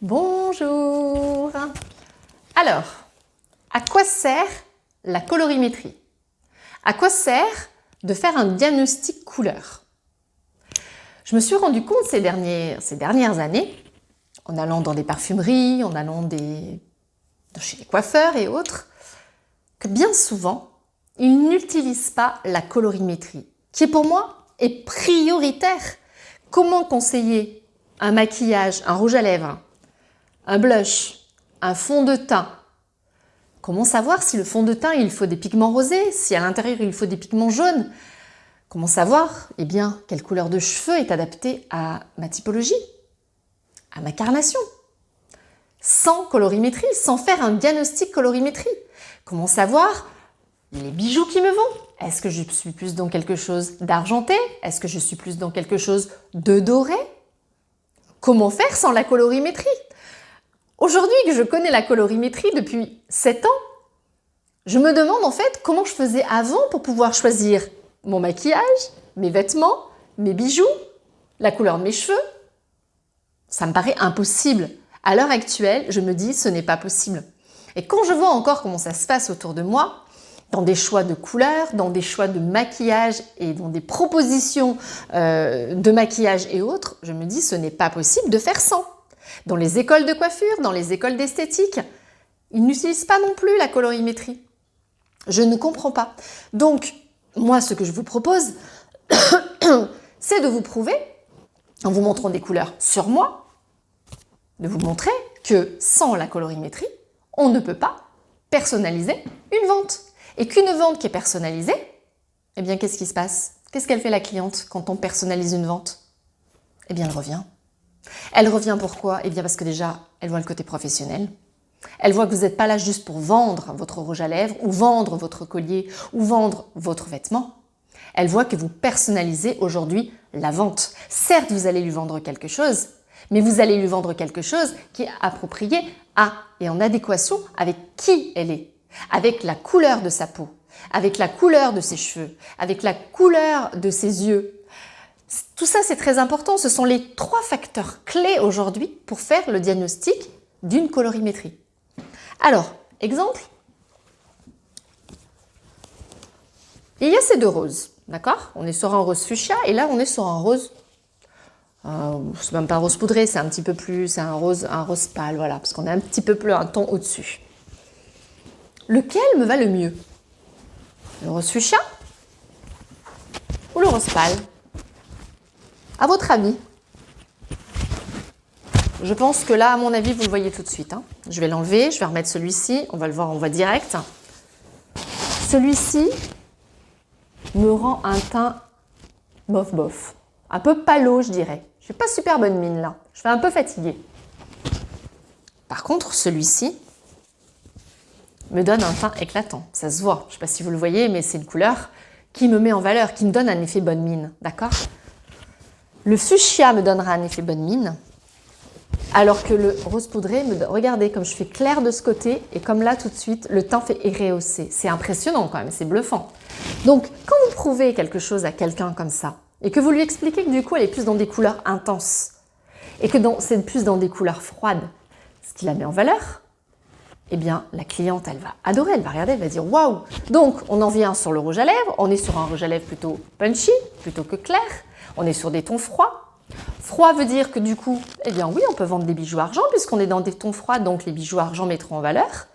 Bonjour! Alors, à quoi sert la colorimétrie? À quoi sert de faire un diagnostic couleur? Je me suis rendu compte ces dernières années, en allant dans des parfumeries, en allant chez les coiffeurs et autres, que bien souvent, ils n'utilisent pas la colorimétrie, qui pour moi est prioritaire. Comment conseiller un maquillage, un rouge à lèvres, un blush, un fond de teint? Comment savoir si le fond de teint, il faut des pigments rosés, si à l'intérieur, il faut des pigments jaunes? Comment savoir, quelle couleur de cheveux est adaptée à ma typologie, à ma carnation? Sans colorimétrie, sans faire un diagnostic colorimétrie. Comment savoir les bijoux qui me vont? Est-ce que je suis plus dans quelque chose d'argenté? Est-ce que je suis plus dans quelque chose de doré? Comment faire sans la colorimétrie? Aujourd'hui que je connais la colorimétrie depuis 7 ans, je me demande en fait comment je faisais avant pour pouvoir choisir mon maquillage, mes vêtements, mes bijoux, la couleur de mes cheveux. Ça me paraît impossible. À l'heure actuelle, je me dis ce n'est pas possible. Et quand je vois encore comment ça se passe autour de moi, dans des choix de couleurs, dans des choix de maquillage et dans des propositions de maquillage et autres, je me dis ce n'est pas possible de faire sans. Dans les écoles de coiffure, dans les écoles d'esthétique, ils n'utilisent pas non plus la colorimétrie. Je ne comprends pas. Donc, moi, ce que je vous propose, c'est de vous prouver, en vous montrant des couleurs sur moi, de vous montrer que sans la colorimétrie, on ne peut pas personnaliser une vente. Et qu'une vente qui est personnalisée, eh bien, qu'est-ce qui se passe? Qu'est-ce qu'elle fait la cliente quand on personnalise une vente? Eh bien, elle revient. Elle revient pourquoi? Eh bien, parce que déjà, elle voit le côté professionnel. Elle voit que vous n'êtes pas là juste pour vendre votre rouge à lèvres ou vendre votre collier ou vendre votre vêtement. Elle voit que vous personnalisez aujourd'hui la vente. Certes, vous allez lui vendre quelque chose, mais vous allez lui vendre quelque chose qui est approprié à et en adéquation avec qui elle est, avec la couleur de sa peau, avec la couleur de ses cheveux, avec la couleur de ses yeux. Tout ça, c'est très important. Ce sont les 3 facteurs clés aujourd'hui pour faire le diagnostic d'une colorimétrie. Alors, exemple, il y a ces 2 roses, d'accord? On est sur un rose fuchsia et là, on est sur un rose, c'est même pas un rose poudré, c'est un petit peu plus, c'est un rose pâle, voilà, parce qu'on est un petit peu plus un ton au-dessus. Lequel me va le mieux? Le rose fuchsia ou le rose pâle? À votre avis? Je pense que là, à mon avis, vous le voyez tout de suite. Je vais l'enlever, je vais remettre celui-ci. On va le voir, on voit direct. Celui-ci me rend un teint bof-bof. Un peu palo, je dirais. Je n'ai pas super bonne mine là. Je suis un peu fatiguée. Par contre, celui-ci me donne un teint éclatant. Ça se voit. Je ne sais pas si vous le voyez, mais c'est une couleur qui me met en valeur, qui me donne un effet bonne mine. D'accord? Le fuchsia me donnera un effet bonne mine. Alors que le rose poudré, regardez comme je fais clair de ce côté et comme là tout de suite, le teint fait rehausser. C'est impressionnant quand même, c'est bluffant. Donc quand vous prouvez quelque chose à quelqu'un comme ça et que vous lui expliquez que du coup elle est plus dans des couleurs intenses et que c'est plus dans des couleurs froides, ce qui la met en valeur, eh bien la cliente elle va adorer, elle va regarder, elle va dire waouh. Donc on en vient sur le rouge à lèvres, on est sur un rouge à lèvres plutôt punchy, plutôt que clair, on est sur des tons froids. Froid veut dire que du coup, eh bien oui, on peut vendre des bijoux argent puisqu'on est dans des tons froids, donc les bijoux argent mettront en valeur.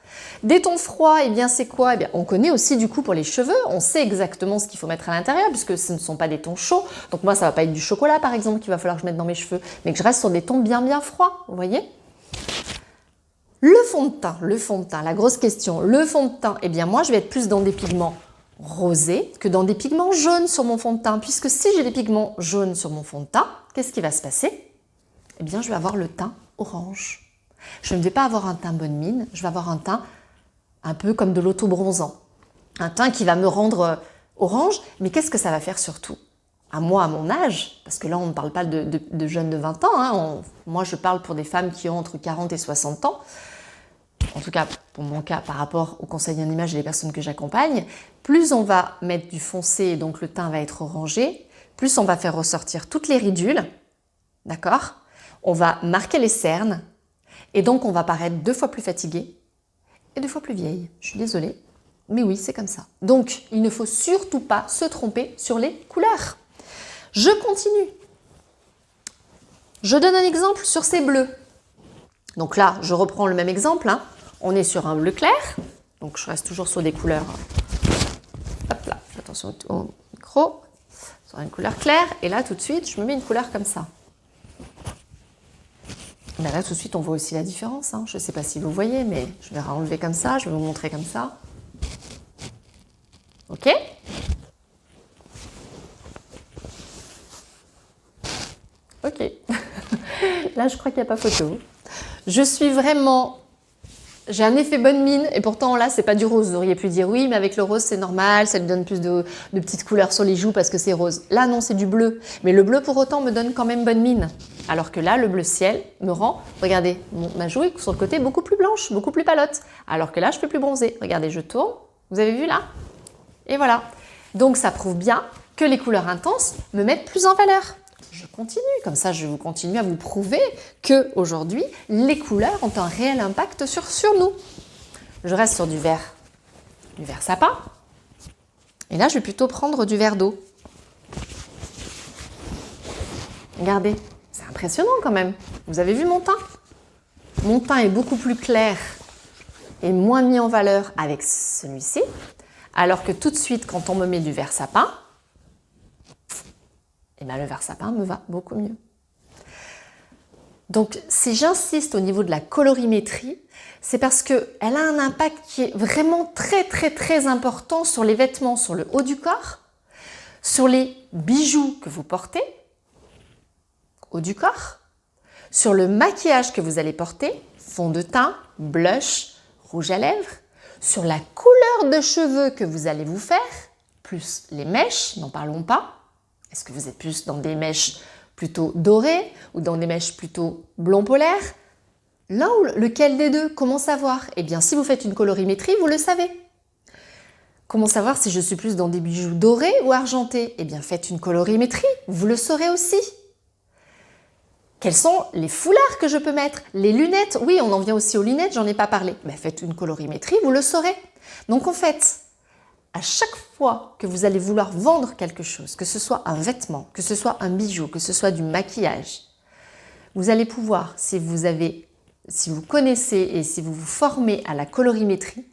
Des tons froids, eh bien c'est quoi? Eh bien, on connaît aussi du coup pour les cheveux, on sait exactement ce qu'il faut mettre à l'intérieur puisque ce ne sont pas des tons chauds. Donc moi, ça va pas être du chocolat par exemple qu'il va falloir que je mette dans mes cheveux, mais que je reste sur des tons bien froids, vous voyez? Le fond de teint, la grosse question. Le fond de teint, eh bien moi, je vais être plus dans des pigments rosés que dans des pigments jaunes sur mon fond de teint. Puisque si j'ai des pigments jaunes sur mon fond de teint, qu'est-ce qui va se passer? Eh bien, je vais avoir le teint orange. Je ne vais pas avoir un teint bonne mine, je vais avoir un teint un peu comme de l'auto-bronzant. Un teint qui va me rendre orange, mais qu'est-ce que ça va faire surtout? À moi, à mon âge, parce que là, on ne parle pas de jeunes de 20 ans, moi, je parle pour des femmes qui ont entre 40 et 60 ans, en tout cas pour mon cas par rapport au conseil en image et les personnes que j'accompagne, plus on va mettre du foncé et donc le teint va être orangé, plus on va faire ressortir toutes les ridules, d'accord? On va marquer les cernes Et donc, on va paraître 2 fois plus fatigué et 2 fois plus vieille. Je suis désolée, mais oui, c'est comme ça. Donc, il ne faut surtout pas se tromper sur les couleurs. Je continue. Je donne un exemple sur ces bleus. Donc là, je reprends le même exemple. Hein. On est sur un bleu clair. Donc, je reste toujours sur des couleurs. Hop là, attention au micro. Sur une couleur claire. Et là, tout de suite, je me mets une couleur comme ça. Ben là, tout de suite, on voit aussi la différence. Hein. Je ne sais pas si vous voyez, mais je vais enlever comme ça. Je vais vous montrer comme ça. OK? OK. Là, je crois qu'il n'y a pas photo. Je suis vraiment... J'ai un effet bonne mine et pourtant là, c'est pas du rose. Vous auriez pu dire oui, mais avec le rose, c'est normal, ça lui donne plus de petites couleurs sur les joues parce que c'est rose. Là, non, c'est du bleu. Mais le bleu, pour autant, me donne quand même bonne mine. Alors que là, le bleu ciel me rend, regardez, ma joue est sur le côté beaucoup plus blanche, beaucoup plus palote. Alors que là, je fais plus bronzer. Regardez, je tourne. Vous avez vu là? Et voilà. Donc, ça prouve bien que les couleurs intenses me mettent plus en valeur. Je continue, comme ça je vais continuer à vous prouver qu'aujourd'hui, les couleurs ont un réel impact sur nous. Je reste sur du vert sapin. Et là, je vais plutôt prendre du vert d'eau. Regardez, c'est impressionnant quand même. Vous avez vu mon teint? Mon teint est beaucoup plus clair et moins mis en valeur avec celui-ci. Alors que tout de suite, quand on me met du vert sapin, eh bien, le vert sapin me va beaucoup mieux. Donc, si j'insiste au niveau de la colorimétrie, c'est parce qu'elle a un impact qui est vraiment très, très, très important sur les vêtements, sur le haut du corps, sur les bijoux que vous portez, haut du corps, sur le maquillage que vous allez porter, fond de teint, blush, rouge à lèvres, sur la couleur de cheveux que vous allez vous faire, plus les mèches, n'en parlons pas. Est-ce que vous êtes plus dans des mèches plutôt dorées ou dans des mèches plutôt blond polaire? L'un ou lequel des deux? Comment savoir? Eh bien, si vous faites une colorimétrie, vous le savez. Comment savoir si je suis plus dans des bijoux dorés ou argentés? Eh bien, faites une colorimétrie, vous le saurez aussi. Quels sont les foulards que je peux mettre? Les lunettes? Oui, on en vient aussi aux lunettes, j'en ai pas parlé. Mais faites une colorimétrie, vous le saurez. Donc, en fait, à chaque fois que vous allez vouloir vendre quelque chose, que ce soit un vêtement, que ce soit un bijou, que ce soit du maquillage, vous allez pouvoir, si vous connaissez et si vous vous formez à la colorimétrie,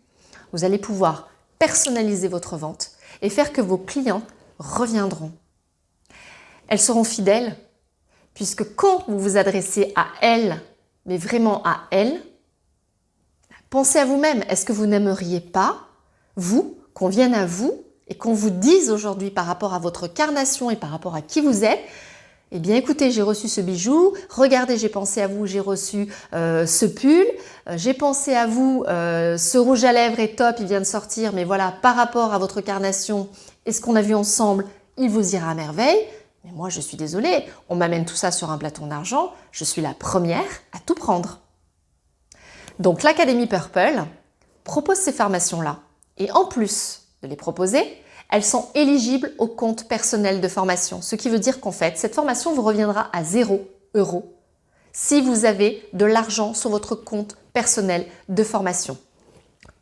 vous allez pouvoir personnaliser votre vente et faire que vos clients reviendront. Elles seront fidèles puisque quand vous vous adressez à elles, mais vraiment à elles, pensez à vous-même. Est-ce que vous n'aimeriez pas, vous, qu'on vienne à vous et qu'on vous dise aujourd'hui par rapport à votre carnation et par rapport à qui vous êtes, eh bien écoutez, j'ai reçu ce bijou, regardez, j'ai pensé à vous, j'ai reçu ce pull, j'ai pensé à vous, ce rouge à lèvres est top, il vient de sortir, mais voilà, par rapport à votre carnation et ce qu'on a vu ensemble, il vous ira à merveille. Mais moi, je suis désolée, on m'amène tout ça sur un plateau d'argent, je suis la première à tout prendre. Donc l'Académie Purple propose ces formations-là. Et en plus de les proposer, elles sont éligibles au compte personnel de formation. Ce qui veut dire qu'en fait, cette formation vous reviendra à 0 € si vous avez de l'argent sur votre compte personnel de formation.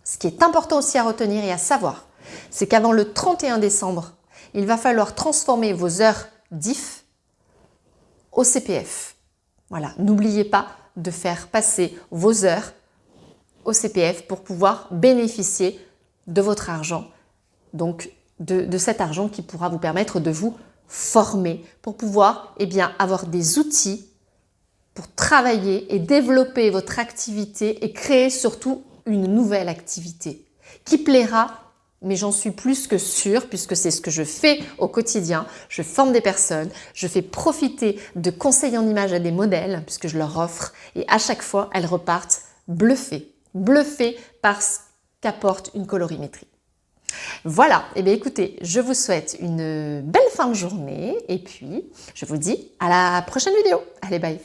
Ce qui est important aussi à retenir et à savoir, c'est qu'avant le 31 décembre, il va falloir transformer vos heures DIF au CPF. Voilà, n'oubliez pas de faire passer vos heures au CPF pour pouvoir bénéficier de votre argent, donc de cet argent qui pourra vous permettre de vous former pour pouvoir avoir des outils pour travailler et développer votre activité et créer surtout une nouvelle activité qui plaira, mais j'en suis plus que sûre puisque c'est ce que je fais au quotidien. Je forme des personnes, je fais profiter de conseils en images à des modèles puisque je leur offre et à chaque fois elles repartent bluffées par ce qu'apporte une colorimétrie. Voilà, et bien écoutez, je vous souhaite une belle fin de journée et puis je vous dis à la prochaine vidéo. Allez, bye!